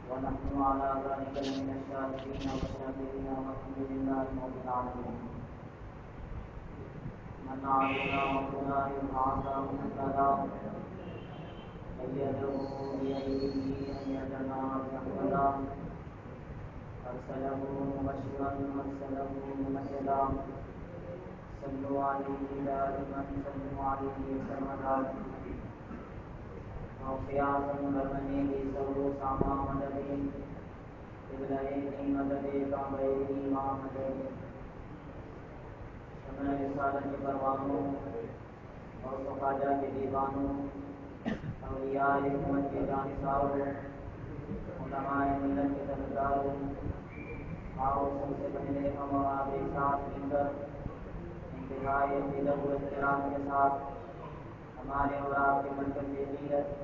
ونحن على ذلك من الشاهدين والشاكرين والحمد لله رب العالمين. من علينا ربنا يبعث مهتدى أيده بيده أيدنا بأحمدا أرسله مبشرا أرسله منجدا صلوا عليه دائما صلوا عليه سرمدا وقياس مرمني لسرو ساما مددين قبلين مدد كعبين ما مدد شمع رسالت پروانوں اور خواجہ کے دیوانوں اولیاء حکمت کے جانثاروں علماء ملت کے طلبگاروں آؤ سب سے پہلے ہم اور آپ ایک ساتھ مل کر انتہائی ادب و احترام کے ساتھ ہمارے اور آپ کے مرکز غیرت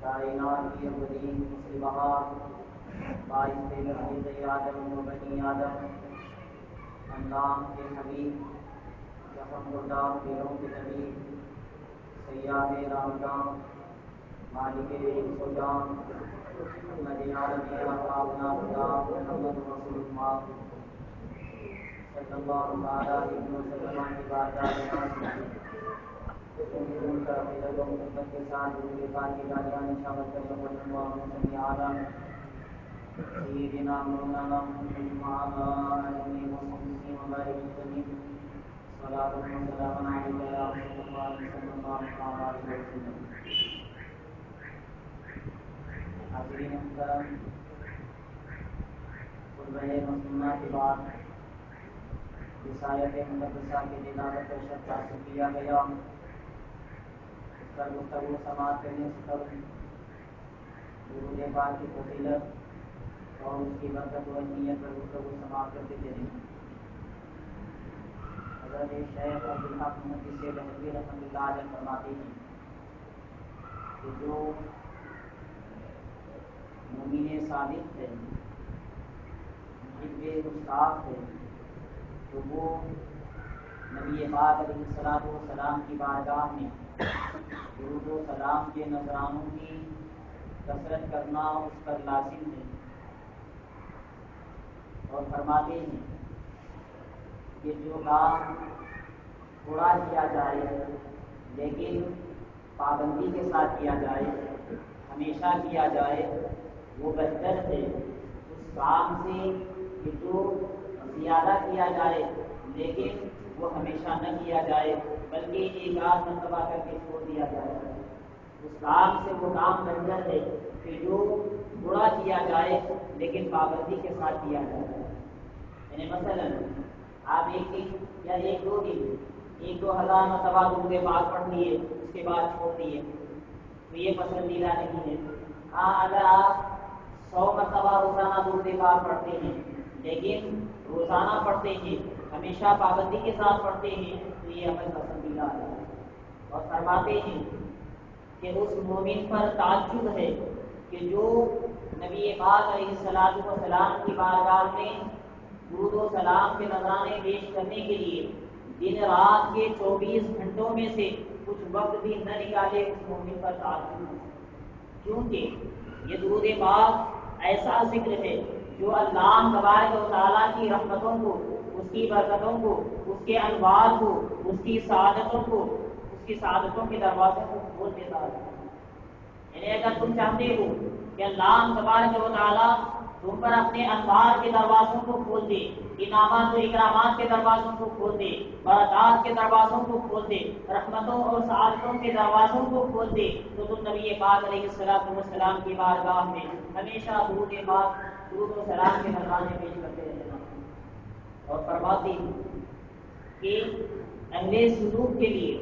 کائنات کی قدیم اسی بہار باعث تخلیق آدم و بنی آدم اندام کے حبیب زخم گردار دلوں کے طبیب سیاد رامدام مالک سجام محمد عالمی احبابنا خدا محمد رسول اللہ صلی اللہ علیہ وسلم کی بارگاہ ان کا عقیدت و محبت کے ساتھ ان کے پاک کی گالیاں نشاوت کر صلی اللہ علیہ وسلم سیدنا مولانا محمد وعلى آله وصحبه وبارك وسلم صلاة وسلام عليك يا رسول الله صلى الله عليه وسلم. حاضرین محترم، خطبہ مسنونہ کے بعد رسالت مقدسہ کی تلاوت کا شرط حاصل کیا گیا. اس پر گفتگو سماعت کرنے سے قبل درود پاک کی فضیلت اور اس کی برکت و اہمیت پر گفتگو سماعت کرتے چلیں. حضرت شیخ عبدالحق محدث دہلوی رحمۃ اللہ علیہ فرماتے ہیں کہ جو مومن صادق ہے، محب مصطفیٰ ہے، تو وہ نبی پاک علیہ الصلوۃ والسلام کی بارگاہ میں درود و سلام کے نذرانوں کی کثرت کرنا اس پر لازم ہے. اور فرماتے ہیں کہ جو کام تھوڑا کیا جائے لیکن پابندی کے ساتھ کیا جائے، ہمیشہ کیا جائے، وہ بہتر ہے اس کام سے کہ جو زیادہ کیا جائے لیکن وہ ہمیشہ نہ کیا جائے بلکہ ایک آدھ مرتبہ کر کے چھوڑ دیا جائے. اس کام سے وہ کام بہتر ہے کہ جو تھوڑا کیا جائے لیکن پابندی کے ساتھ کیا جائے. یعنی مثلا آپ ایک دن یا ایک دو دن 1-2 ہزار مرتبہ درود پاک پڑھ لیے اس کے بعد چھوڑ دیے تو یہ پسندیدہ نہیں ہے. ہاں اگر آپ 100 مرتبہ روزانہ درود پاک پڑھتے ہیں لیکن روزانہ پڑھتے ہیں، ہمیشہ پابندی کے ساتھ پڑھتے ہیں تو یہ عمل پسندیدہ ہے. اور فرماتے ہیں کہ اس مومن پر تعجب ہے کہ جو نبی پاک علیہ الصلوۃ والسلام کی بارگاہ میں درود و سلام کے نذرانے پیش کرنے کے لیے دن رات کے 24 گھنٹوں میں سے کچھ وقت بھی نہ نکالے. اس مومن پر تعجب ہے کیونکہ یہ درود پاک ایسا ذکر ہے جو اللہ تبارک و تعالیٰ کی رحمتوں کو، اس کی برکتوں کو، اس کے انوار کو، اس کی سعادتوں کو، اس کی سعادتوں کے دروازوں کو کھول دیتا ہے. یعنی اگر تم چاہتے ہو کہ اللہ تبارک و تعالیٰ تم پر اپنے انوار کے دروازوں کو کھول دے، انعامات و اکرامات کے دروازوں کو کھول دے، برکات کے دروازوں کو کھول دے، رحمتوں اور سعادتوں کے دروازوں کو کھول دے، تو تم نبی پاک علیہ السلام کی بارگاہ میں ہمیشہ درود و سلام کے نذرانے پیش کرتے رہنا۔ اور فرماتی کہ اہل سلوک کے لیے،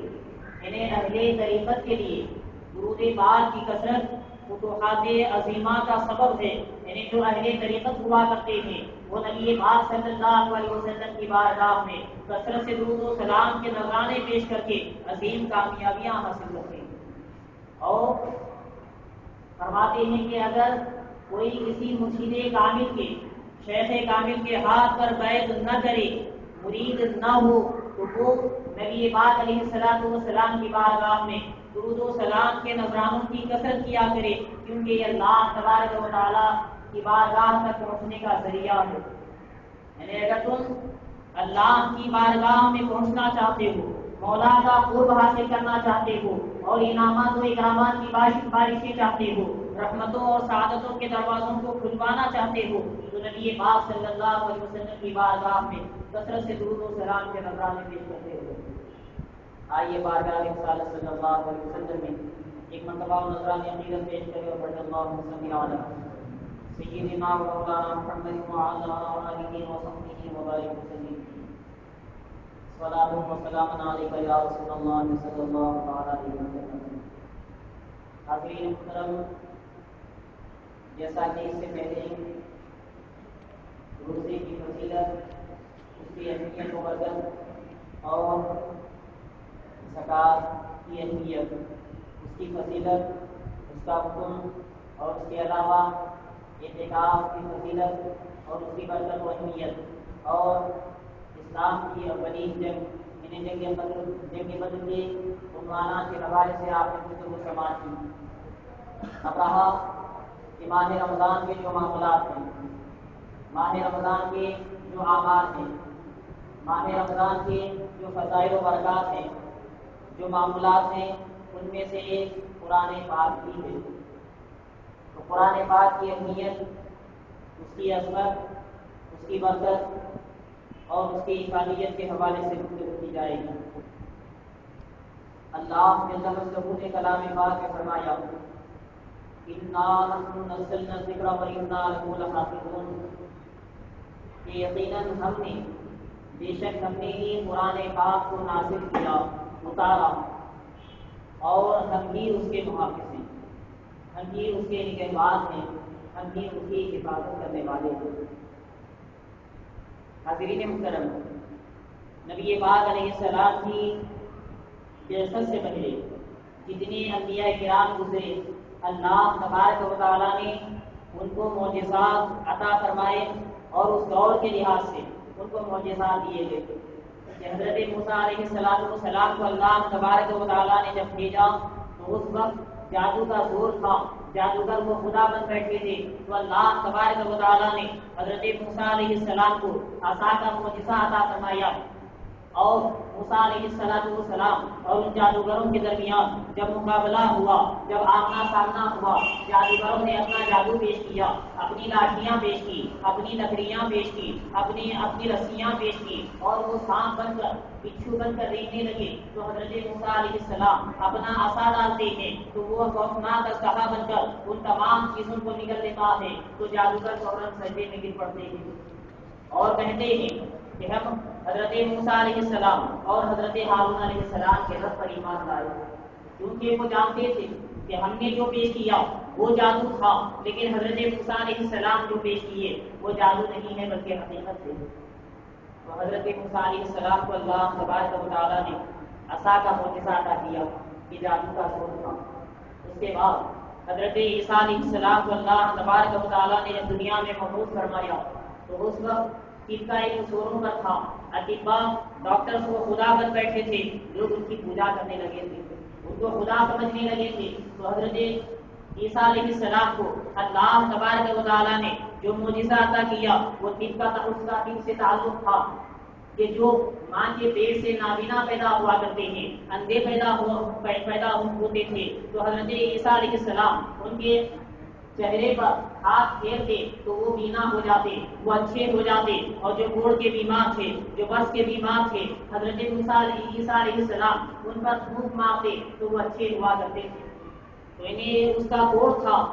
یعنی اہل طریقت کے لیے درود پاک کی کثرت فتوحات عظیمہ کا سبب ہے۔ یعنی جو اہل طریقت ہوا کرتے ہیں وہ نبی پاک صلی اللہ علیہ وسلم کی بارگاہ میں کثرت سے درود و سلام کے نذرانے پیش کر کے عظیم کامیابیاں حاصل کرتے ہیں۔ اور فرماتے ہیں کہ اگر کوئی کسی مرشد کامل کے، شیخ کامل کے ہاتھ پر بیعت نہ کرے، مرید نہ ہو، تو وہ نبی پاک علیہ السلام کی بارگاہ میں درود و سلام کے نذرانوں کی کثرت کیا کرے، کیونکہ یہ اللہ تبارک و تعالیٰ کی بارگاہ تک پہنچنے کا ذریعہ ہے۔ یعنی اگر تم اللہ کی بارگاہ میں پہنچنا چاہتے ہو، مولا کا قرب حاصل کرنا چاہتے ہو، اور انعامات و اکرامات کی بارشیں چاہتے ہو، رحمتوں اور سعادتوں کے دروازوں کو کھلوانا چاہتے ہو، تو نبی پاک صلی اللہ علیہ وسلم کی بارگاہ میں کثرت سے درود و سلام کے نذرانے پیش کرتے ہو۔ آئیے بارگاہ رسالت صلی اللہ علیہ وسلم میں ایک مرتبہ نذرانِ عقیدت پیش کرے اور بڑھ اللہ صلی علی سیدنا و مولانا محمد وعلی آلہ وصحبہ وبارک وسلم۔ صلاۃ و سلام علیک یا رسول اللہ صلی اللہ علیہ وسلم۔ حاضرین محترم، جیسا کہ اس سے پہلے روزے کی فضیلت، اس کی اہمیت و برکت، اور زکوٰۃ کی اہمیت، اس کی فضیلت، اس کا حکم، اور اس کے علاوہ اعتکاف کی فضیلت اور اس کی برکت و اہمیت، اور اسلام کی اولین جنگ یعنی جنگ بدر کے عنوانات کے حوالے سے آپ نے گفتگو سماعت کی۔ اب رہا کہ ماہ رمضان کے جو معاملات ہیں، ماہ رمضان کے جو اعمال ہیں، ماہ رمضان کے جو فضائل و برکات ہیں، جو معاملات ہیں، ان میں سے ایک قرآن پاک بھی ہے۔ تو قرآن پاک کی اہمیت، اس کی عظمت، اس کی برکت اور اس کی افادیت کے حوالے سے گفتگو کی جائے گی۔ اللہ جل وعلا نے کلام پاک میں فرمایا اِنَّا نَحْنُ نَزَّلْنَا الذِّكْرَ وَإِنَّا لَهُ لَحَافِظُونَ، کہ یقیناً ہم نے، بے شک ہم نے ہی قرآن پاک کو نازل کیا، اتارا، اور ہم ہی اس کے محافظ ہیں، ہم ہی اس کے نگہبان ہیں، ہم ہی اس کی حفاظت کرنے والے ہیں۔ حاضرین محترم، نبی پاک علیہ السلام کی بعثت سے پہلے جتنے انبیاء کرام گزرے، اللہ تبارک و تعالیٰ نے ان کو معجزات عطا فرمائے، اور اس دور کے لحاظ سے ان کو معجزات دیے گئے کہ حضرت موسیٰ علیہ السلام کو اللہ تبارک و تعالیٰ نے جب بھیجا تو اس وقت جادو کا زور تھا، جادوگر وہ خدا بن بیٹھے تھے، تو اللہ تبارک و تعالیٰ نے حضرت موسیٰ علیہ السلام کو عصا کا معجزہ عطا فرمایا، اور موسیٰ علیہ السلام اور ان جادوگروں کے درمیان جب مقابلہ ہوا، جب آمنا سامنا ہوا، جادوگروں نے اپنا جادو پیش کیا، اپنی لاٹھیاں پیش کی، اپنی لکڑیاں پیش کی، اپنی رسیاں پیش کی، اور وہ سانپ بن کر، بچھو بن کر ریگنے لگے، تو حضرت موسیٰ علیہ السلام اپنا عصا ڈالتے ہیں تو وہ خوفناک اسلحہ بن کر ان تمام چیزوں کو نگل لیتا ہے، تو جادوگر فوراً سجدے میں گر پڑتے ہیں اور کہتے ہیں کہ ہم حضرت موسیٰ علیہ السلام اور حضرت ہارون علیہ السلام کے رب پر ایمان لائے، کیونکہ وہ جانتے تھے کہ ہم نے جو پیش کیا وہ جادو تھا، لیکن حضرت موسیٰ علیہ السلام جو پیش کیے وہ جادو نہیں ہے بلکہ حقیقت ہے۔ تو حضرت موسیٰ علیہ السلام کو اللہ تبارک و تعالیٰ نے عصا کا معجزہ عطا کیا، یہ جادو کا زور تھا۔ اس کے بعد حضرت عیسیٰ علیہ السلام کو اللہ تبارک و تعالیٰ نے جب دنیا میں مبعوث فرمایا تو اس وقت ان کا ایک زوروں پر تھا، اطباء ڈاکٹرز کو خدا بن بیٹھے تھے، لوگ ان کی پوجا کرنے لگے تھے، ان کو خدا سمجھنے لگے تھے۔ تو حضرت عیسیٰ علیہ السلام کو اللہ تبارک و تعالیٰ نے جو معجزہ عطا کیا وہ طب کا تھا، اس کا طب سے تعلق تھا کہ جو ماں کے پیٹ سے نابینا پیدا ہوا کرتے ہیں، اندھے پیدا ہوتے تھے، تو حضرت عیسیٰ علیہ السلام ان کے چہرے پر ہاتھ پھیرتے تو وہ بینا ہو جاتے، وہ اچھے ہو جاتے، اور جو کوڑ کے بیمار تھے، جو بس کے بیمار تھے، حضرت عیسیٰ علیہ السلام ان پر تھوک مارتے تو وہ اچھے ہوا کرتے تھے۔ تو انہیں اس کا کوڑ تھا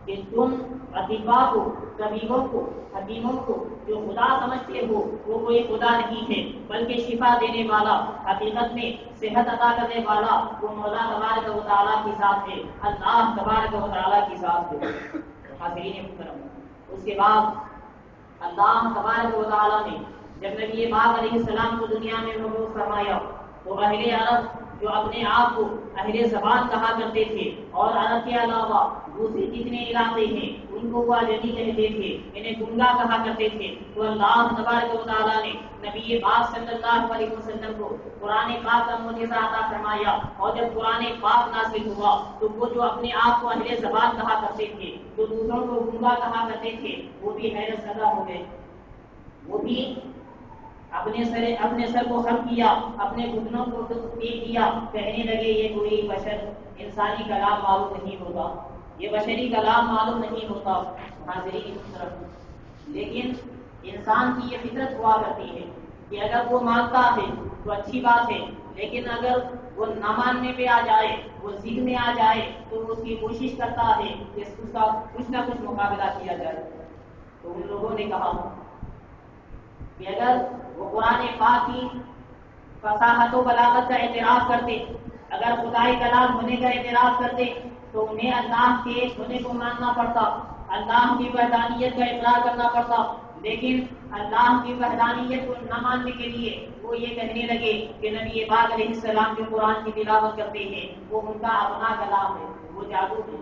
کہ تم اطباء کو، طبیبوں کو، حکیموں کو جو خدا سمجھتے ہو وہ کوئی خدا نہیں ہے، بلکہ شفا دینے والا، حقیقت میں صحت عطا کرنے والا وہ مولا تبارک و تعالیٰ کی ذات ہے، اللہ تبارک و تعالیٰ کی ذات ہے۔ حاضرین محترم، اس کے بعد اللہ تبارک و تعالیٰ نے جب نبی پاک علیہ السلام کو دنیا میں مبعوث فرمایا تو اہل عرب جو اپنے آپ کو اہل زبان کہا کرتے تھے اور عرب کے علاوہ دوسرے جتنے علاقے ہیں ان کو وہ اجمی کہتے تھے، انہیں گنگا کہا کرتے تھے، تو اللہ تبارک و تعالیٰ نے نبی پاک صلی اللہ علیہ وسلم کو قرآن پاک کا معجزہ عطا فرمایا، اور جب قرآن پاک نازل ہوا تو وہ جو اپنے آپ کو اہل زبان کہا کرتے تھے، جو دوسروں کو گنگا کہا کرتے تھے، وہ بھی حیرت زدہ ہو گئے، وہ بھی اپنے سر کو خم کیا، اپنے گھٹنوں کو ٹیک دیا، کہنے لگے یہ کوئی بشر انسانی کلام معلوم نہیں ہوتا، یہ بشری کلام معلوم نہیں ہوتا۔ حاضرین محترم، لیکن انسان کی یہ فطرت ہوا کرتی ہے کہ اگر وہ مانتا ہے تو اچھی بات ہے، لیکن اگر وہ نہ ماننے پہ آ جائے، وہ ضد میں آ جائے تو وہ اس کی کوشش کرتا ہے کہ اس کا کچھ نہ کچھ مقابلہ کیا جائے۔ تو ان لوگوں نے کہا کہ اگر وہ قرآن پاک کی فصاحت و بلاغت کا اعتراف کرتے، اگر خدائی کلام ہونے کا اعتراف کرتے تو انہیں اللہ کے ہونے کو ماننا پڑتا، اللہ کی وحدانیت کا اقرار کرنا پڑتا، لیکن اللہ کی وحدانیت کو نہ ماننے کے لیے وہ یہ کہنے لگے کہ نبی پاک علیہ السلام جو قرآن کی تلاوت کرتے ہیں وہ ان کا اپنا کلام ہے، وہ جادو ہے،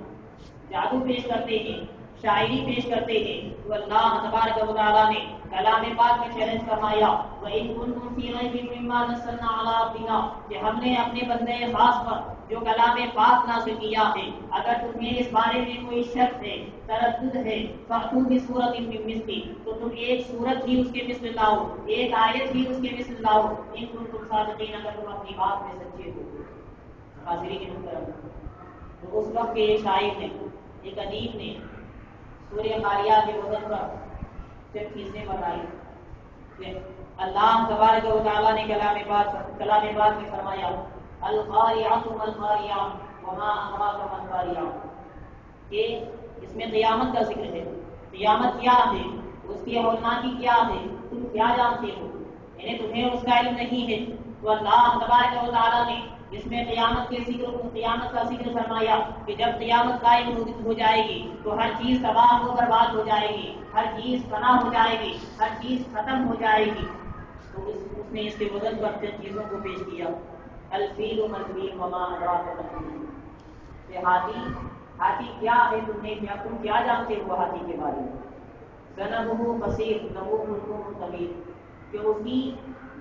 جادو پیش کرتے ہیں، شاعری پیش کرتے ہیں۔ تو اللہ تبارک و تعالیٰ نے کلام پاک میں چیلنج فرمایا وَإِن كُنتُمْ فِي رَيْبٍ مِّمَّا نَزَّلْنَا عَلَىٰ عَبْدِنَا، کہ ہم نے اپنے بندے خاص پر جو کلام پاک نازل کیا ہے، اگر تمہیں اس بارے میں کوئی شک ہے، تردد ہے، فَأْتُوا بِسُورَةٍ مِّن مِّثْلِهِ، تو تم ایک سورت ہی اس کے مثل لاؤ، ایک آیت ہی اس کے مثل لاؤ، ان کنتم صادقین، اگر تم اپنی بات میں سچے ہو۔ حاضرین محترم، تو اس وقت کے ایک شاعر نے، ایک ادیب نے سورہ قاریہ کے وزن پر چند چیزیں بتائی کہ اللہ تبارک و تعالیٰ نے کلام پاک میں فرمایا القاریعۃ ما القاریعہ وما ادراک ما القاریعہ، کہ اس میں قیامت کا ذکر ہے، قیامت کیا ہے، اس کی ہولناکی کیا ہے، تم کیا جانتے ہو، یعنی تمہیں اس کا علم نہیں ہے۔ تو اللہ تبارک و تعالیٰ نے اس میں قیامت کا ذکر فرمایا کہ جب قیامت قائم ہو جائے گی تو ہر چیز تباہ و برباد ہو جائے گی، ہر چیز فنا ہو جائے گی، ہر چیز ختم ہو جائے گی۔ تو اس نے اس کے وزن پر چند چیزوں کو پیش کیا، الفیل والفیل وما ادراک ما الفیل، کہ ہاتھی کیا ہے، تم کیا جانتے ہو ہاتھی کے بارے میں؟ ذنبہ قصیر لہ خلق طویل، کہ اس کی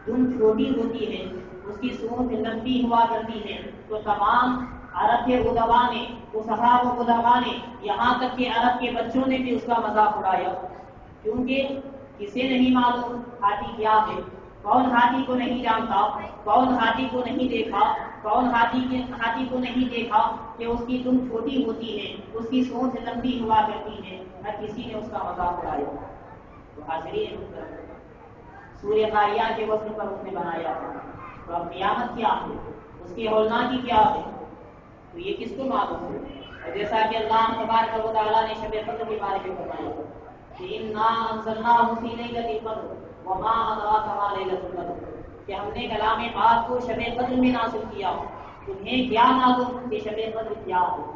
دم چھوٹی ہوتی ہے، اس کی سونڈ لمبی ہوا کرتی ہے۔ تو تمام عرب کے ادبا نے، فصحاء و ادبا نے، یہاں تک کہ عرب کے بچوں نے بھی اس کا مذاق اڑایا، کیونکہ کسے نہیں معلوم ہاتھی کیا ہے، کون ہاتھی کو نہیں جانتا، کون ہاتھی کو نہیں دیکھا، کون ہاتھی کو نہیں دیکھا کہ اس کی دم چھوٹی ہوتی ہے، اس کی سونڈ لمبی ہوا کرتی ہے، ہر کسی نے اس کا مذاق اڑایا۔ تو حاضرین محترم، سورہ قاریہ کے وزن پر اس نے بنایا تھا، تو اب قیامت کیا ہے، اس کی ہولناکی کیا ہے، تو یہ کس کو معلوم ہے؟ اور جیسا کہ اللہ تبارک و تعالیٰ نے شب قدر کے بارے میں فرمایا کہ اِنَّا أَنزَلْنَاهُ فِي لَيْلَةِ الْقَدْرِ وَمَا أَدْرَاكَ مَا لَيْلَةُ الْقَدْرِ، کہ ہم نے کلام پاک کو شب قدر میں نازل کیا، تمہیں کیا معلوم کہ شب قدر کیا ہے،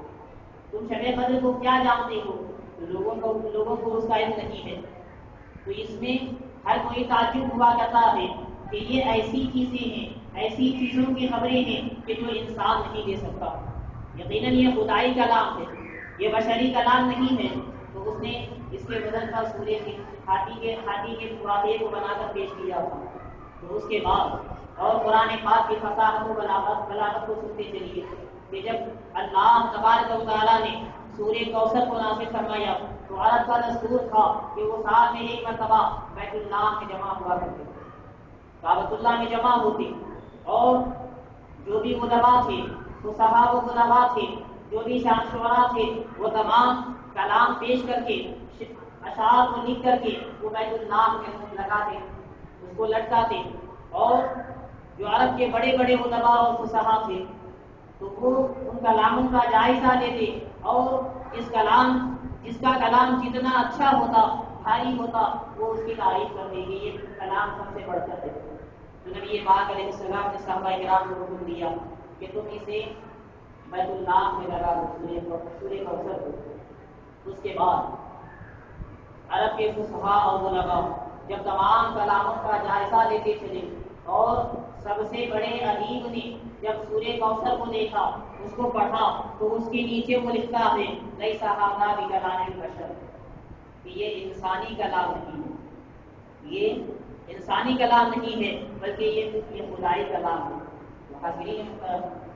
تم شب قدر کو کیا جانتے ہو؟ تو لوگوں کو اس کا علم نہیں ہے۔ تو اس میں ہر کوئی تعجب ہوا کرتا ہے کہ یہ ایسی چیزیں ہیں، ایسی چیزوں کی خبریں ہیں کہ جو انسان نہیں دے سکتا، یقیناً یہ خدائی کلام ہے، یہ بشری کلام نہیں ہے۔ تو اس نے اس کے وزن پر سورے کے ہاتھی کے واقعے کو بنا کر پیش کیا تھا۔ تو اس کے بعد اور قرآن پاک کی فصاحت و بلاغت کو سنتے چلیے کہ جب اللہ تبارک و تعالیٰ نے سورہ کوثر کو نازل فرمایا تو عرب کا دستور تھا کہ وہ سال میں ایک مرتبہ بیت اللہ میں جمع ہوا کرتے، کعبۃ اللہ میں جمع ہوتے، اور جو بھی علماء تھے، فصحاء و علماء تھے، جو بھی شعراء تھے وہ تمام کلام پیش کر کے اشعار کو لکھ کر کے وہ بیت اللہ میں لگاتے، اس کو لٹکاتے، اور جو عرب کے بڑے بڑے علماء اور فصحاء تھے تو وہ ان کلاموں کا جائزہ لیتے اور جس کا کلام جتنا اچھا ہوتا، بھاری ہوتا، وہ اس کی تعریف کرتے کہ یہ کلام سب سے بڑھ کر ہے۔ تو نبی پاک علیہ السلام نے صحابہ کرام کو حکم دیا کہ تم اسے بیت اللہ میں لگا دو، سورہ کوثر کو۔ اس کے بعد عرب کے فصحاء اور علماء جب تمام کلاموں کا جائزہ لیتے چلے اور سب سے بڑے ادیب نے جب سورہ کوثر کو دیکھا، اس کو پڑھا، تو اس کے نیچے وہ لکھتا ہے لیس ھذا بکلام البشر، کہ یہ انسانی کلام نہیں ہے، یہ انسانی کلام نہیں ہے بلکہ یہ خدائی کلام ہے۔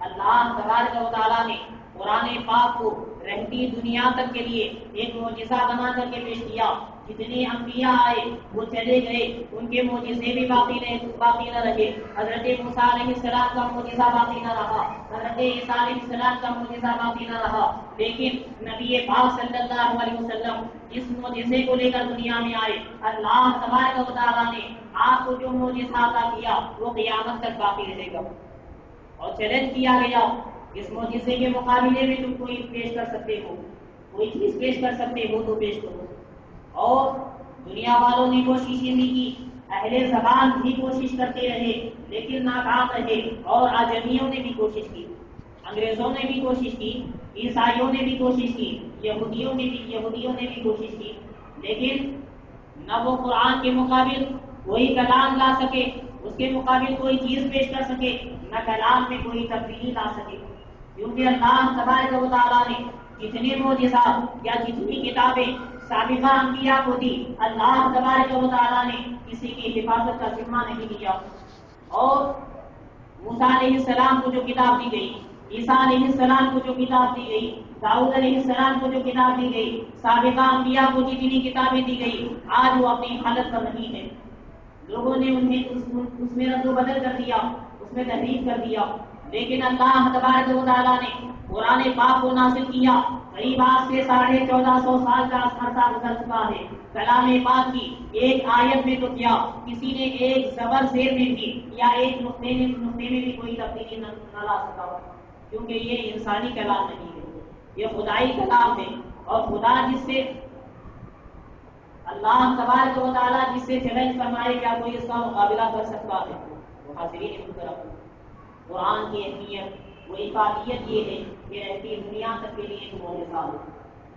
اللہ تبارک و تعالیٰ نے قرآن پاک کو رہتی دنیا تک کے لیے ایک معجزہ بنا کر کے پیش کیا۔ جتنے انبیاء آئے وہ چلے گئے، ان کے معجزے بھی باقی نہ رہے۔ حضرت موسیٰ علیہ السلام کا معجزہ باقی نہ رہا، حضرت عیسیٰ علیہ السلام کا معجزہ باقی نہ رہا، لیکن نبی پاک صلی اللہ علیہ وسلم جس معجزے کو لے کر دنیا میں آئے، اللہ تبارک و تعالیٰ نے آپ کو جو معجزہ عطا کیا وہ قیامت تک باقی رہے گا۔ اور چیلنج کیا گیا اس معجزے کے مقابلے میں تم کوئی پیش کر سکتے ہو، کوئی چیز پیش کر سکتے ہو تو پیش کرو۔ اور دنیا والوں نے کوششیں بھی کی، اہل زبان بھی کوشش کرتے رہے لیکن ناکام رہے، اور اجمیوں نے بھی کوشش کی، انگریزوں نے بھی کوشش کی، عیسائیوں نے بھی کوشش کی، یہودیوں نے بھی کوشش کی، لیکن نہ وہ قرآن کے مقابل کوئی کلام لا سکے، اس کے مقابل کوئی چیز پیش کر سکے، نہ کلام میں کوئی تبدیلی لا سکے، کیونکہ اللہ تبارک و تعالیٰ نے جتنے معجزات یا جتنی کتابیں سابقہ انبیاء کو دی، اللہ تبارک و تعالیٰ نے کسی کی حفاظت کا ذمہ نہیں لیا۔ اور موسیٰ علیہ السلام کو جو کتاب دی گئی، عیسیٰ علیہ السلام کو جو کتاب دی گئی، داؤد علیہ السلام کو جو کتاب دی گئی، سابقہ انبیاء کو جتنی کتابیں دی گئی، آج وہ اپنی حالت پر نہیں ہے۔ لوگوں نے انہیں اس میں رد و بدل کر دیا، اس میں تحریف کر دیا، لیکن اللہ تبارک و تعالیٰ نے قرآن پاک کو نازل کیا۔ قریب آج سے 1450 سال کا عرصہ گزر چکا ہے، کلام پاک کی ایک آیت میں تو کیا، کسی نے ایک زبر زیر میں بھی یا ایک نقطے میں بھی کوئی تبدیلی نہ لا سکا، کیونکہ یہ انسانی کلام نہیں ہے، یہ خدائی کلام ہے۔ اور خدا جس سے اللہ تبارک و تعالیٰ جس سے چیلنج فرمائے کیا کوئی اس کا مقابلہ کر سکتا ہے؟ وہ حاضرین محترم، قرآن کی اہمیت، وہ افادیت یہ ہے کہ رہتی دنیا تک کے لیے ایک معجزہ ہے۔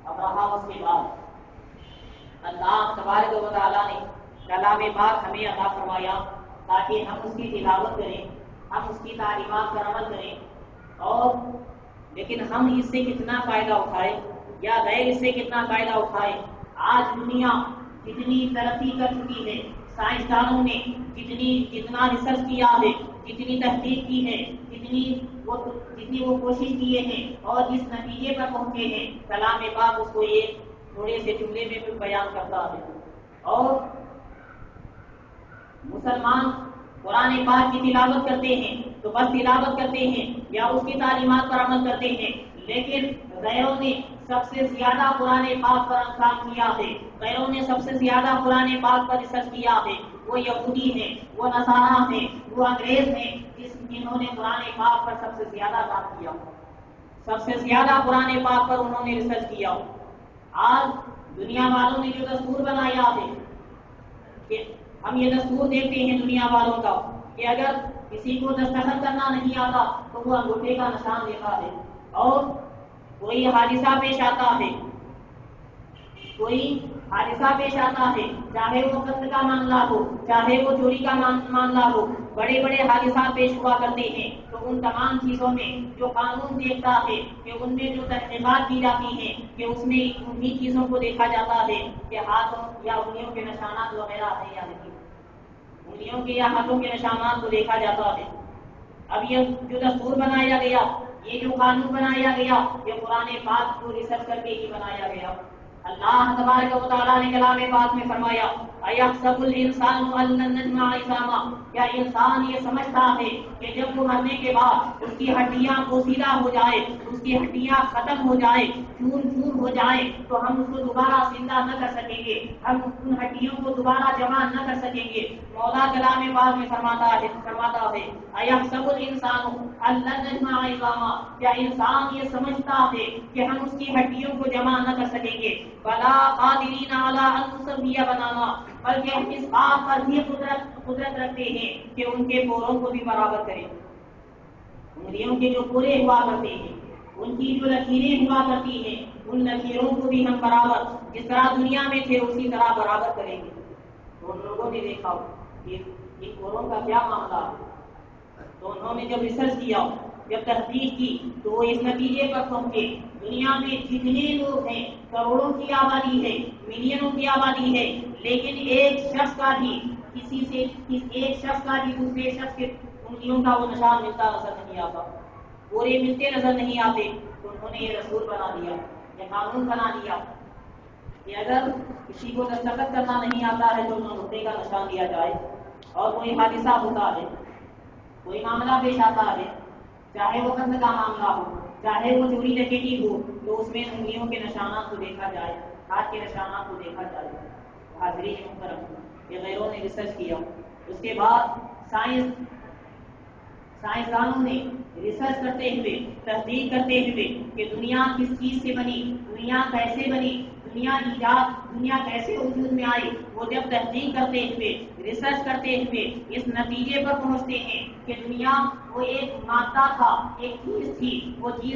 اب رہا اس کے بعد اللہ تبارک و تعالیٰ نے کلام پاک ہمیں عطا فرمایا تاکہ ہم اس کی تلاوت کریں، ہم اس کی تعلیمات پر عمل کریں، اور لیکن ہم اس سے کتنا فائدہ اٹھائے یا غیر اس سے کتنا فائدہ اٹھائے۔ آج دنیا جتنی ترقی کر چکی ہے، سائنسدانوں نے جتنا ریسرچ کیا ہے، جتنی تحقیق کی ہے، جتنی وہ کوشش کیے ہیں اور جس نتیجے پر پہنچے ہیں، کلام پاک اس کو ایک تھوڑے سے جملے میں بیان کرتا ہے۔ اور مسلمان قرآن پاک کی تلاوت کرتے ہیں تو بس تلاوت کرتے ہیں یا اس کی تعلیمات پر عمل کرتے ہیں، لیکن غیروں نے سب سے زیادہ قرآن پاک پر کام کیا ہے، غیروں نے سب سے زیادہ قرآن پاک پر ریسرچ کیا ہے۔ وہ یہودی ہیں، وہ نصارہ ہیں، وہ انگریز ہیں، جنہوں نے قرآن پاک پر سب سے زیادہ کام کیا، سب سے زیادہ قرآن پاک پر انہوں نے ریسرچ کیا۔ آج دنیا والوں نے جو دستور بنایا ہے کہ ہم یہ دستور دیکھتے ہیں دنیا والوں کا کہ اگر کسی کو دستخط کرنا نہیں آتا تو وہ انگوٹھے کا نشان دیتا ہے، اور کوئی حادثہ پیش آتا ہے، چاہے وہ قتل کا معاملہ ہو، چاہے وہ چوری کا معاملہ ہو، بڑے بڑے حادثات پیش ہوا کرتے ہیں، تو ان تمام چیزوں میں جو قانون دیکھتا ہے کہ ان میں جو تحقیقات کی جاتی ہیں کہ اس میں انہی چیزوں کو دیکھا جاتا ہے کہ ہاتھوں یا انگلیوں کے نشانات وغیرہ ہیں یا نہیں، انگلیوں کے یا ہاتھوں کے نشانات کو دیکھا جاتا ہے۔ اب یہ جو دستور بنایا گیا، یہ جو قانون بنایا گیا، یہ قرآن پاک کو ریسرچ کر کے ہی بنایا گیا۔ اللہ تبارک و تعالیٰ نے کلام پاک میں فرمایا ایحسب الانسان ان لن نجمع عظامہ، کیا انسان یہ سمجھتا ہے کہ جب وہ مرنے کے بعد اس کی ہڈیاں پوسیدہ ہو جائے، اس کی ہڈیاں ختم ہو جائے، چور چور ہو جائے، تو ہم اس کو دوبارہ زندہ نہ کر سکیں گے، ہم ان ہڈیوں کو دوبارہ جمع نہ کر سکیں گے؟ مولا کلام پاک میں فرماتا ہے ایحسب الانسان ان لن نجمع عظامہ، کیا انسان یہ سمجھتا ہے کہ ہم اس کی ہڈیوں کو جمع نہ کر سکیں گے؟ بلا قادرین علی ان نسوی بنانا، بلکہ ہم اس بات پر بھی قدرت رکھتے ہیں کہ ان کے پوروں کو بھی برابر کریں، انگلیوں کے جو پورے ہوا کرتے ہیں، ان کی جو لکیریں ہوا کرتی ہیں، ان لکیروں کو بھی ہم برابر جس طرح دنیا میں تھے اسی طرح برابر کریں گے۔ تو ان لوگوں نے دیکھا کہ ان پوروں کا کیا معاملہ ہے، تو انہوں نے جب ریسرچ کیا، جب تحقیق کی، تو وہ اس نتیجے پر پہنچے دنیا میں جتنے لوگ ہیں، کروڑوں کی آبادی ہے، ملینوں کی آبادی ہے، لیکن ایک شخص کا بھی دوسرے شخص کے انگلیوں کا وہ نشان ملتا نظر نہیں آتا، پورے ملتے نظر نہیں آتے۔ تو انہوں نے یہ رسول بنا دیا، یہ قانون بنا دیا کہ اگر کسی کو دستخط کرنا نہیں آتا ہے تو انہیں کا نشان دیا جائے، اور کوئی حادثہ ہوتا ہے، کوئی معاملہ پیش آتا ہے، چاہے وہ قتل کا معاملہ ہو، چاہے وہ چوری ڈکیتی ہو، تو اس میں انگلیوں کے نشانات کو دیکھا جائے، ہاتھ کے نشانات کو دیکھا جائے۔ حاضرین محترم، یہ غیروں نے ریسرچ کیا، اس کے بعد سائنسدانوں نے ریسرچ کرتے ہوئے، تحقیق کرتے ہوئے کہ دنیا کس چیز سے بنی، دنیا کیسے بنی، دنیا کیسے وجود میں آئی، وہ جب تحقیق کرتے ہوئے، ریسرچ کرتے ہوئے اس نتیجے پر پہنچتے ہیں کہ دنیا وہ ایک مادہ تھا، ایک چیز تھی، وہ چیز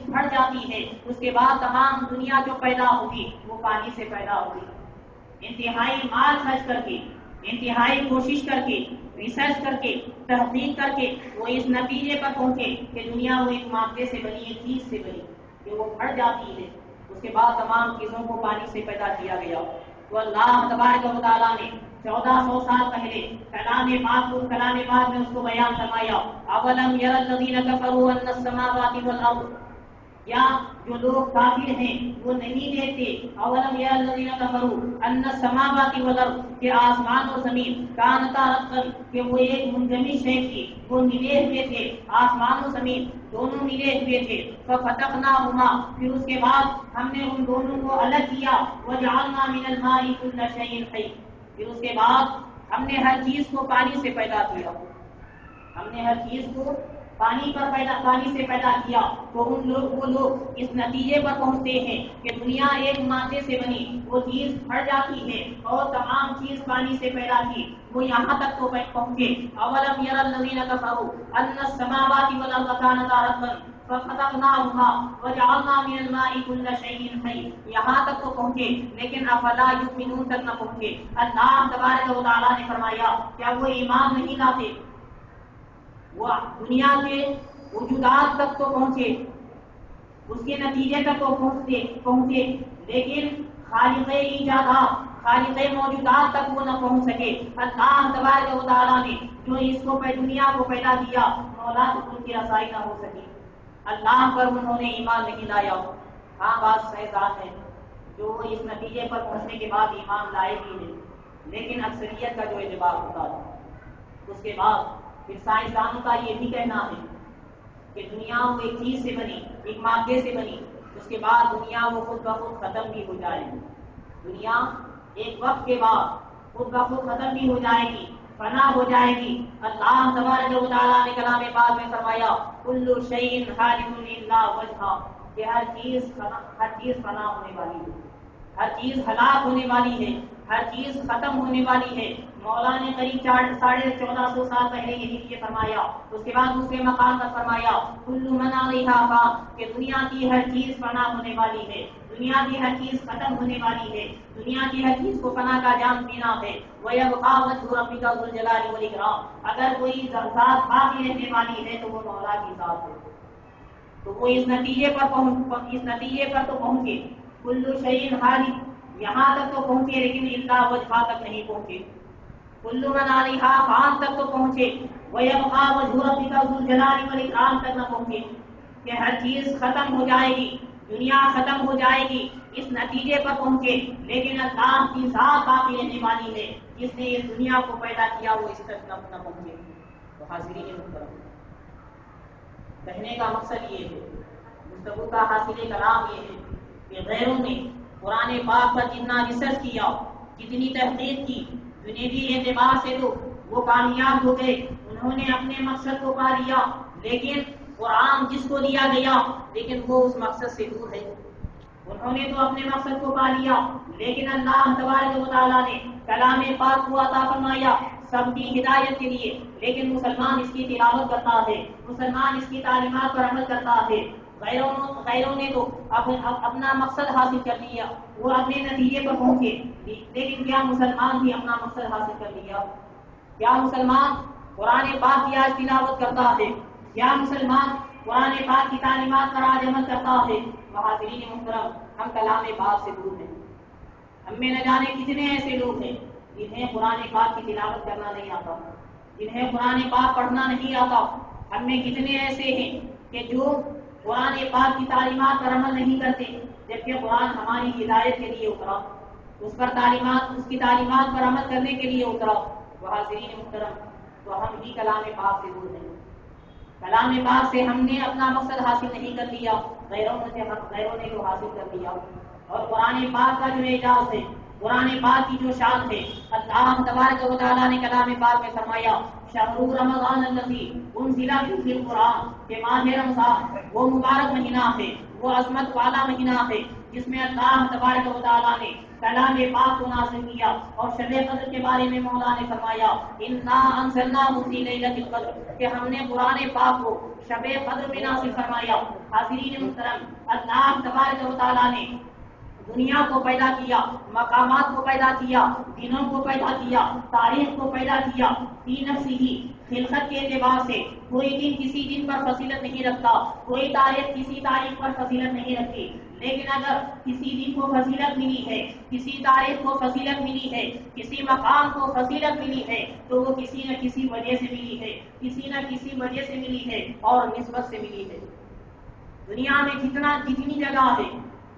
پھٹ جاتی ہے، اس کے بعد تمام دنیا جو پیدا ہوگی وہ پانی سے پیدا ہوگی۔ انتہائی مال خرچ کر کے، انتہائی کوشش کر کے، ریسرچ کر کے، تحقیق کر کے وہ اس نتیجے پر پہنچے کہ دنیا وہ ایک مادے سے بنی، ایک چیز سے بنی کہ وہ پھٹ جاتی ہے، اس کے بعد تمام چیزوں کو پانی سے پیدا کیا گیا۔ تو اللہ تبارک و تعالیٰ نے 1400 سال پہلے کلام پاک میں اس کو بیان فرمایا، اولم یر الذین کفروا ان السماوات والارض، یا جو لوگ کافر ہیں وہ نہیں دیکھتے، اولم یر الذین کفروا ان السماوات والارض، کہ آسمان و زمین کانتا رتقا، کہ وہ ایک منجمد شے تھی، وہ ملے ہوئے تھے، آسمان و زمین دونوں ملے ہوئے تھے، ففتقناہما، پھر اس کے بعد ہم نے ان دونوں کو الگ کیا، وجعلنا من الماء کل شیء حی، پھر اس کے بعد ہم نے ہر چیز کو پانی سے پیدا کیا، ہم نے ہر چیز کو پانی سے پیدا کیا۔ تو وہ لوگ اس نتیجے پر پہنچتے ہیں کہ دنیا ایک مادے سے بنی، وہ چیز پھٹ جاتی ہے اور تمام چیز پانی سے پیدا کی، وہ یہاں تک تو پہنچے، اولم یر الذین کفروا ان السماوات والارض کانتا رتقا ففتقناهما وجعلنا من الماء كل شيء حي، یہاں تک تو پہنچے، لیکن افلا یؤمنون تک نہ پہنچے۔ اللہ تبارک و تعالیٰ نے فرمایا کیا وہ ایمان نہیں لاتے؟ وہ دنیا کے وجودات تک تو پہنچے، اس کے نتیجے تک تو پہنچے، لیکن خالق ایجادات، خالق موجودات تک وہ نہ پہنچ سکے۔ اللہ تبارک و تعالیٰ نے جو اس کو دنیا کو پیدا کیا، مولا تو ان کی رسائی نہ ہو سکی، اللہ پر انہوں نے ایمان نہیں لایا۔ ہاں بات سائنسدان ہے جو اس نتیجے پر پہنچنے کے بعد ایمان لائے بھی نہیں، لیکن اکثریت کا جو اعتبار ہوتا ہے، اس کے بعد پھر سائنسدانوں کا یہ بھی کہنا ہے کہ دنیا وہ ایک چیز سے بنی، ایک مادے سے بنی، اس کے بعد دنیا وہ خود بخود ختم بھی ہو جائے گی، دنیا ایک وقت کے بعد خود بخود ختم بھی ہو جائے گی، فنا ہو جائے گی۔ اللہ تبارک و تعالیٰ نے کلام پاک میں فرمایا کل شیء ہالک الا وجہہ، کہ ہر چیز فنا ہونے والی ہے، ہر چیز ہلاک ہونے والی ہے، ہر چیز ختم ہونے والی ہے۔ مولا نے قریب 1450 سال پہلے یہی فرمایا، اس کے بعد دوسرے مقام پر فرمایا کل من علیہا فان، کہ دنیا کی ہر چیز فنا ہونے والی ہے، دنیا کی ہر چیز ختم ہونے والی ہے، دنیا کی ہر چیز کو فنا کا جام پینا ہے۔ وَيَبْقَى وَجْهُ رَبِّكَ ذُو الْجَلَالِ وَالْإِكْرَامِ، اگر کوئی ذات باقی رہنے والی ہے تو وہ مولا کی ذات ہے۔ تو وہ اس نتیجے پر تو پہنچے، کل شیء ہالک، یہاں تک تو پہنچے، لیکن الا وجہہ تک نہیں پہنچے، کل من علیہا فان تک تو پہنچے، وَيَبْقَى وَجْهُ رَبِّكَ ذُو الْجَلَالِ وَالْإِكْرَامِ تک نہ پہنچے، کہ ہر چیز ختم ہو جائے گی، دنیا ختم ہو جائے گی، اس نتیجے پر پہنچے، لیکن اللہ کی ذات باقی رہنے والی ہے، جس نے اس دنیا کو پیدا کیا وہ اس تک نہ پہنچے۔ تو حاضرین محترم، کہنے کا مقصد یہ ہے، گفتگو کا حاصل کلام یہ ہے کہ غیروں نے قرآن پاک پر جتنا ریسرچ کیا، جتنی تحقیق کی، دنیوی اعتبار سے تو وہ کامیاب ہو گئے، انہوں نے اپنے مقصد کو پا لیا، لیکن قرآن جس کو دیا گیا لیکن وہ اس مقصد سے دور ہے۔ انہوں نے تو اپنے مقصد کو پا لیا، لیکن اللہ تبارک و تعالیٰ نے کلام پاک کو عطا فرمایا سب کی ہدایت کے لیے، لیکن مسلمان اس کی تلاوت کرتا ہے، مسلمان اس کی تعلیمات پر عمل کرتا ہے۔ غیروں نے تو اپنا مقصد حاصل کر لیا، وہ اپنے نتیجے پر پہنچے، لیکن کیا مسلمان بھی اپنا مقصد حاصل کر لیا؟ کیا مسلمان قرآن پاک کی آج تلاوت کرتا ہے؟ کیا مسلمان قرآن پاک کی تعلیمات پر آج عمل کرتا ہے؟ حاضرین محترم، ہم کلام پاک سے دور ہیں۔ ہم میں نہ جانے کتنے ایسے لوگ ہیں جنہیں قرآن پاک کی تلاوت کرنا نہیں آتا، جنہیں قرآن پاک پڑھنا نہیں آتا۔ ہم میں کتنے ایسے ہیں کہ جو قرآن پاک کی تعلیمات پر عمل نہیں کرتے، جبکہ قرآن ہماری ہدایت کے لیے اترا، اس کی تعلیمات پر عمل کرنے کے لیے اترا۔ حاضرین محترم، تو ہم ہی کلام پاک سے دور ہیں۔ کلام پاک سے ہم نے اپنا مقصد حاصل نہیں کر لیا، غیروں نے تو حاصل کر لیا۔ اور قرآن پاک کا جو اعجاز ہے، قرآن پاک کی جو شان ہے، اللہ تبارک و تعالیٰ نے کلام پاک میں فرمایا شہر رمضان الذی انزل فیہ القرآن، کہ ماہ رمضان وہ مبارک مہینہ ہے، وہ عظمت والا مہینہ ہے جس میں اللہ تبارک و تعالیٰ نے کلام پاک کو نازل کیا۔ اور شب قدر کے بارے میں مولا نے فرمایا انا انزلناہ فی لیلۃ القدر، کہ ہم نے قرآن پاک کو شب قدر میں نازل فرمایا۔ حاضرین محترم، اللہ تبارک و تعالیٰ نے دنیا کو پیدا کیا، مقامات کو پیدا کیا، دنوں کو پیدا کیا، تاریخ کو پیدا کیا، فی نفسہ، خلقت کے اعتبار سے کوئی دن کسی دن پر فضیلت نہیں رکھتا، کوئی تاریخ کسی تاریخ پر فضیلت نہیں رکھتی، لیکن اگر کسی دن کو فضیلت ملی ہے، کسی تاریخ کو فضیلت ملی ہے، کسی مقام کو فضیلت ملی ہے، تو وہ کسی نہ کسی وجہ سے ملی ہے، کسی نہ کسی وجہ سے ملی ہے اور نسبت سے ملی ہے۔ دنیا میں جتنی جگہ ہے،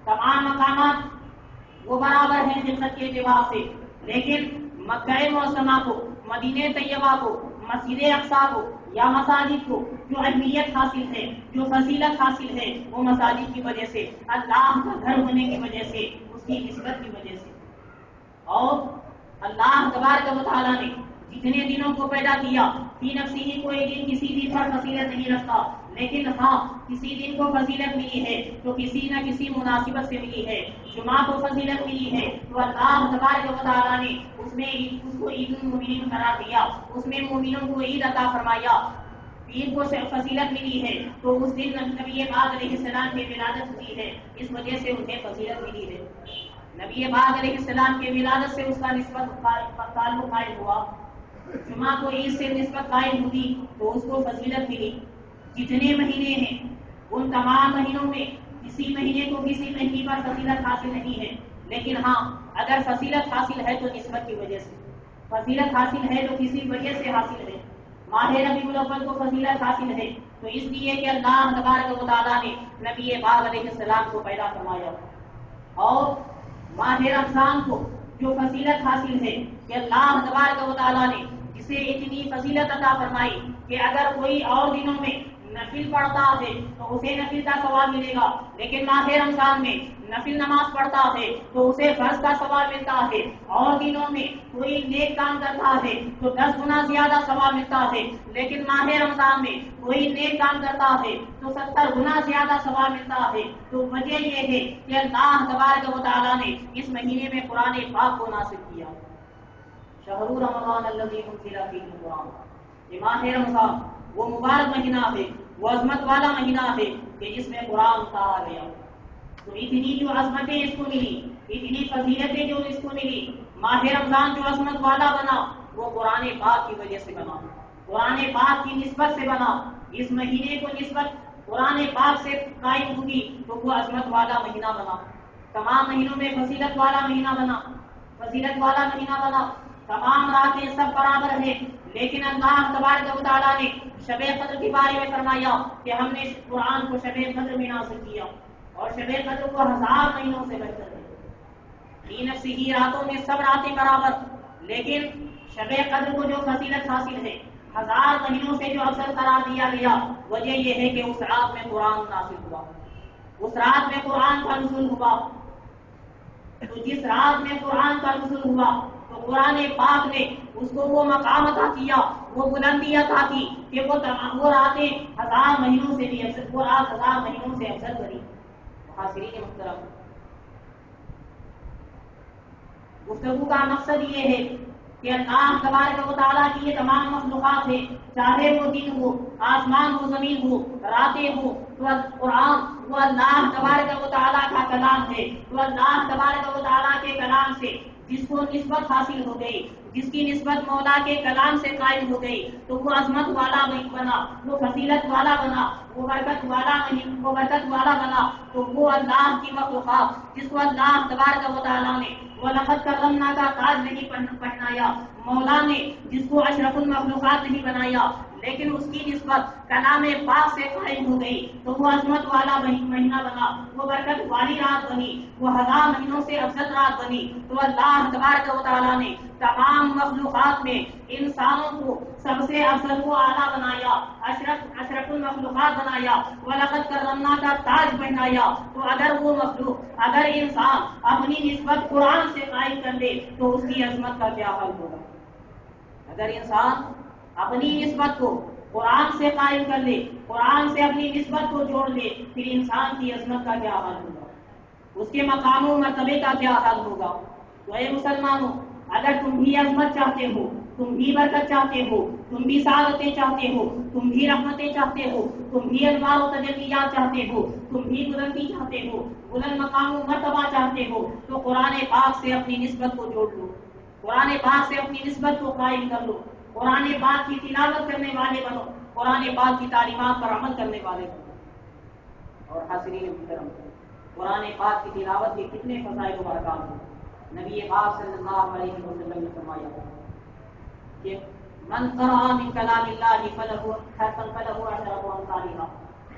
تمام مقامات وہ برابر ہیں خلقت کے اعتبار سے، لیکن مکہ معظمہ کو، مدینہ طیبہ کو، مسجد اقصیٰ کو یا مساجد کو جو اہمیت حاصل ہے، جو فضیلت حاصل ہے، وہ مساجد کی وجہ سے، اللہ کا گھر ہونے کی وجہ سے، اس کی نسبت کی وجہ سے۔ اور اللہ تبارک و تعالیٰ نے جتنے دنوں کو پیدا کیا، فی نفسہ کوئی دن کسی دن پر فضیلت نہیں رکھتا، لیکن ہاں کسی دن کو فضیلت ملی ہے تو کسی نہ کسی مناسبت سے ملی ہے۔ جمعہ کو فضیلت ملی ہے تو اللہ تبارک و تعالیٰ نے اس کو عید المومنین قرار دیا، اس میں مومنوں کو عید عطا فرمایا۔ عید کو فضیلت ملی ہے تو اس دن نبی پاک علیہ السلام کی ولادت ہوئی ہے، اس وجہ سے انہیں فضیلت ملی ہے۔ نبی پاک علیہ السلام کی ولادت سے اس کا نسبت تعلق قائم ہوا، جمعہ کو عید سے نسبت قائم ہوئی تو اس کو فضیلت ملی۔ جتنے مہینے ہیں ان تمام مہینوں میں کسی مہینے کو کسی مہینے پر فضیلت حاصل نہیں ہے، لیکن ہاں اگر فضیلت حاصل ہے تو نسبت کی وجہ سے، فضیلت حاصل ہے تو کسی وجہ سے حاصل ہے۔ ماہ ربیع الاول کو فضیلت حاصل ہے تو اس لیے کہ اللہ تبارک و تعالیٰ نے نبی پاک علیہ السلام کو پیدا فرمایا۔ اور ماہ رمضان کو جو فضیلت حاصل ہے کہ اللہ تبارک و تعالیٰ نے جسے اتنی فضیلت عطا فرمائی کہ اگر کوئی اور دنوں میں نفل پڑھتا ہے تو اسے نفل کا ثواب ملے گا، لیکن ماہ رمضان میں نفل نماز پڑھتا ہے تو اسے فرض کا ثواب ملتا ہے، اور دنوں میں کوئی نیک کام کرتا ہے تو 10 گنا زیادہ ثواب ملتا ہے، لیکن ماہ رمضان میں کوئی نیک کام کرتا ہے تو 70 گنا زیادہ ثواب ملتا ہے۔ تو وجہ یہ ہے کہ اللہ تبارک و تعالیٰ نے اس مہینے میں قرآن پاک کو نازل کیا۔ شہر رمضان الذی انزل فیہ القرآن، یہ ماہ رمضان وہ مبارک مہینہ ہے، وہ عظمت والا مہینہ ہے کہ جس میں قرآن اتارا گیا۔ تو اتنی جو عظمتیں اس کو ملی، اتنی فضیلتیں جو اس کو ملی، ماہ رمضان جو عظمت والا بنا وہ قرآن پاک کی وجہ سے بنا، قرآن پاک کی نسبت سے بنا۔ اس مہینے کو نسبت قرآن پاک سے قائم ہوگی تو وہ عظمت والا مہینہ بنا، تمام مہینوں میں فضیلت والا مہینہ بنا، فضیلت والا مہینہ بنا۔ تمام راتیں سب برابر ہیں، لیکن اللہ تبارک و تعالیٰ نے شب قدر کے بارے میں فرمایا کہ ہم نے قرآن کو شب قدر میں نازل کیا۔ اور شب قدر کو 1000 مہینوں سے بہتر ہے. فی نفسہ راتوں میں سب راتیں برابر، لیکن شب قدر کو جو فضیلت حاصل ہے 1000 مہینوں سے جو افضل قرار دیا گیا، وجہ یہ ہے کہ اس رات میں قرآن نازل ہوا، اس رات میں قرآن کا نزول ہوا. تو جس رات میں قرآن کا نزول ہوا تو قرآن پاک نے اس کو وہ مقام عطا کیا، وہ بلندی عطا کی کہ وہ راتیں 1000 مہینوں سے بھی افضل، وہ رات 1000 مہینوں سے افضل بنی. حاضرین محترم، گفتگو کا مقصد یہ ہے کہ اللہ تبارک و تعالیٰ کی یہ تمام مخلوقات ہیں، چاہے وہ دن ہو، آسمان ہو، زمین ہو، راتیں ہو، تو قرآن وہ اللہ تبارک و تعالیٰ کا کلام ہے. تو اللہ تبارک و تعالیٰ کے کلام سے جس کو نسبت حاصل ہو گئی، جس کی نسبت مولا کے کلام سے قائم ہو گئی، تو وہ عظمت والا بنا، وہ فضیلت والا بنا، وہ برکت والا بنا. تو وہ اللہ کی مخلوقات جس کو اللہ تبارک و تعالیٰ نے وَلَقَدْ كَرَّمْنَا کا تاج نہیں پہنایا، مولا نے جس کو اشرف المخلوقات نہیں بنایا، لیکن اس کی نسبت کلام پاک سے قائم ہو گئی، تو وہ عظمت والا مہینہ بنا، وہ برکت والی رات بنی، وہ 1000 مہینوں سے افضل رات بنی. تو اللہ تبارک و تعالیٰ نے تمام مخلوقات میں انسانوں کو سب سے افضل و اعلیٰ بنایا، اشرف المخلوقات بنایا، وَلَقَدْ كَرَّمْنَا کا تاج پہنایا. تو اگر وہ مخلوق، اگر انسان اپنی نسبت قرآن سے قائم کر لے تو اس کی عظمت کا کیا حال ہوگا؟ اگر انسان اپنی نسبت کو قرآن سے قائم کر لے، قرآن سے اپنی نسبت کو جوڑ لے، پھر انسان کی عظمت کا کیا حال ہوگا، اس کے مقام و مرتبے کا کیا حال ہوگا؟ تو اے مسلمانوں، اگر تم بھی عظمت چاہتے ہو، تم بھی برکت چاہتے ہو، تم بھی سعادتیں چاہتے ہو، تم بھی رحمتیں چاہتے ہو، تم بھی انوار و تجلیات چاہتے ہو، تم بھی بلندی چاہتے ہو، بلند مقام و مرتبہ چاہتے ہو، تو قرآن پاک سے اپنی نسبت کو جوڑ لو، قرآن پاک سے اپنی نسبت کو قائم کر لو، قرآن پاک کی تلاوت کرنے والے بنو، قرآن پاک کی تعلیمات پر عمل کرنے والے بنو. اور حاضرین محترم، قرآن پاک کی تلاوت کے کتنے فضائل و برکات ہیں. نبی پاک صلی اللہ علیہ وسلم نے فرمایا کہ من قرأ من کلام اللہ فلہ عشرۃ امثالھا،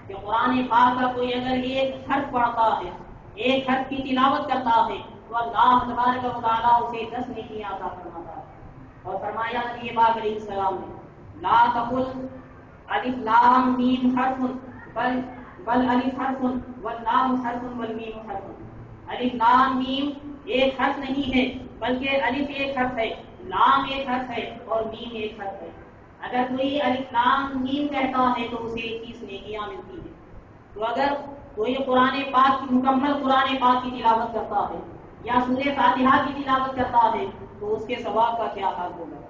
کہ قرآن پاک کا کوئی اگر ایک حرف پڑھتا ہے، ایک حرف کی تلاوت کرتا ہے، تو اللہ تبارک و تعالیٰ اسے 10 نیکیاں عطا فرماتا ہے. اور فرمایا نبی پاک علیہ السلام نے لا تقل الف لام میم حرف بل الف حرف واللام حرف والمیم حرف. الف لام میم ایک حرف نہیں ہے، بلکہ الف ایک حرف ہے، لام ایک حرف ہے اور میم ایک حرف ہے. اگر کوئی الف لام میم کہتا ہے تو اسے 21 نیکیاں ملتی ہیں. تو اگر کوئی قرآن پاک مکمل قرآن پاک کی تلاوت کرتا ہے یا سورہ فاتحہ کی تلاوت کرتا ہے تو اس کے ثواب کا کیا حال ہوگا.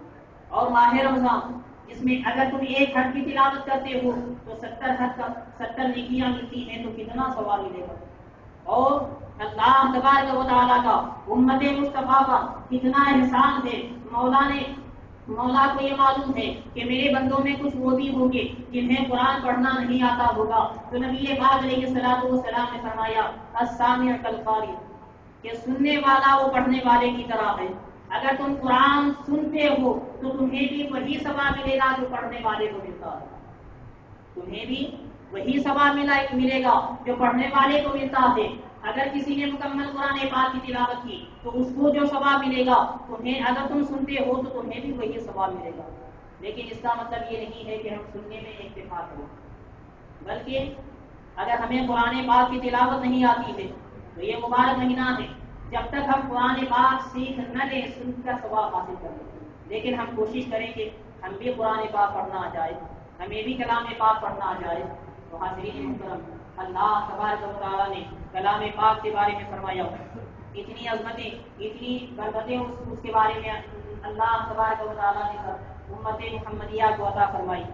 اور ماہ رمضان جس میں اگر تم ایک حرف کی تلاوت کرتے ہو تو 70 نیکیاں ملتی ہیں، تو کتنا ثواب ملے گا. اور اللہ تبارک و تعالیٰ کا امت مصطفیٰ کا کتنا احسان ہے. مولا کو یہ معلوم ہے کہ میرے بندوں میں کچھ وہ بھی ہوں گے جنہیں قرآن پڑھنا نہیں آتا ہوگا. تو نبی پاک علیہ الصلوۃ والسلام نے فرمایا السامع کالقاری، کہ سننے والا وہ پڑھنے والے کی طرح ہے. اگر تم قرآن سنتے ہو تو تمہیں بھی وہی ثواب ملے گا جو پڑھنے والے کو ملتا ہے، تمہیں بھی وہی ثواب ملے گا جو پڑھنے والے کو ملتا ہے. اگر کسی نے مکمل قرآن پاک کی تلاوت کی تو اس کو جو ثواب ملے گا، تمہیں اگر تم سنتے ہو تو تمہیں بھی وہی ثواب ملے گا. لیکن اس کا مطلب یہ نہیں ہے کہ ہم سننے میں اکتفا کریں، بلکہ اگر ہمیں قرآن پاک کی تلاوت نہیں آتی ہے تو یہ مبارک مہینہ ہے جب تک ہم قرآن پاک سیکھ نہ لیں، سن کر ثواب حاصل کر لیں. لیکن ہم کوشش کریں کہ ہم بھی قرآن پاک پڑھنا آ جائے، ہمیں بھی کلام پاک پڑھنا آ جائے. تو حاضرین محترم، اللہ تبارک و تعالیٰ نے کلام پاک کے بارے میں فرمایا، اتنی عظمتیں، اتنی برکتیں اس کے بارے میں اللہ تبارک و تعالیٰ نے امت محمدیہ کو عطا فرمائی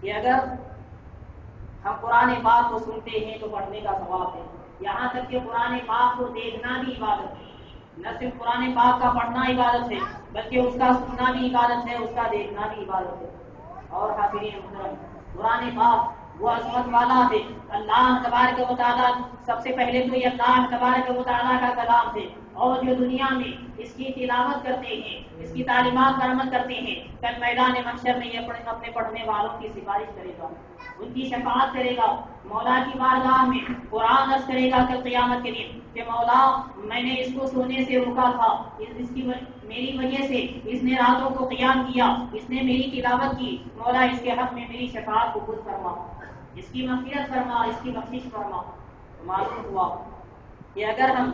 کہ اگر ہم قرآن پاک کو سنتے ہیں تو پڑھنے کا ثواب ہے. یہاں تک کہ قرآن پاک کو دیکھنا بھی عبادت ہے. نہ صرف قرآن پاک کا پڑھنا عبادت ہے بلکہ اس کا سننا بھی عبادت ہے، اس کا دیکھنا بھی عبادت ہے. اور حاضرین محترم، قرآن پاک وہ عظمت والا ہے. اللہ تبارک و تعالیٰ سب سے پہلے تو یہ اللہ تبارک و تعالیٰ کا کلام ہے، اور جو دنیا میں اس کی تلاوت کرتے ہیں، اس کی تعلیمات پر عمل کرتے ہیں، کل میدان محشر میں یہ اپنے پڑھنے والوں کی سفارش کرے گا، ان کی شفاعت کرے گا، مولا کی بارگاہ میں قرآن عرض کرے گا کل قیامت کے دن کہ مولا میں نے اس کو سونے سے روکا تھا، میری وجہ سے اس نے راتوں کو قیام کیا، اس نے میری تلاوت کی، مولا اس کے حق میں میری شفاعت قبول فرما، اس کی مغفرت فرما، اس کی بخشش فرما۔ تو معلوم ہوا کہ اگر ہم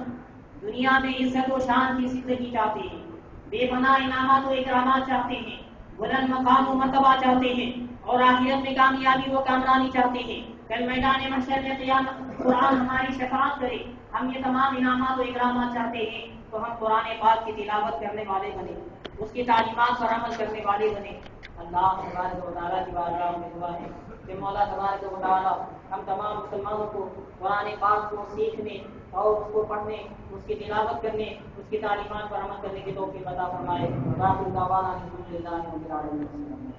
دنیا میں عزت و شان کی زندگی چاہتے ہیں، بے پناہ انعامات و اکرامات چاہتے ہیں، بلند مقام و مرتبہ چاہتے ہیں، اور آخرت میں کامیابی و کامرانی چاہتے ہیں، کل میدان محشر میں قیامت قرآن ہماری شفاعت کرے، ہم یہ تمام انعامات و اکرامات چاہتے ہیں، تو ہم قرآن پاک کی تلاوت کرنے والے بنے، اس کی تعلیمات پر عمل کرنے والے بنے۔ اللہ تبارک و تعالیٰ کی بارگاہ میں دعا ہے کہ مولا تبارک و تعالیٰ ہم تمام مسلمانوں کو قرآن پاک کو سیکھنے اور اس کو پڑھنے، اس کی تلاوت کرنے، اس کی تعلیمات پر عمل کرنے کی توفیق عطا فرمائے۔ وآخر دعوانا الحمد للہ رب العالمین۔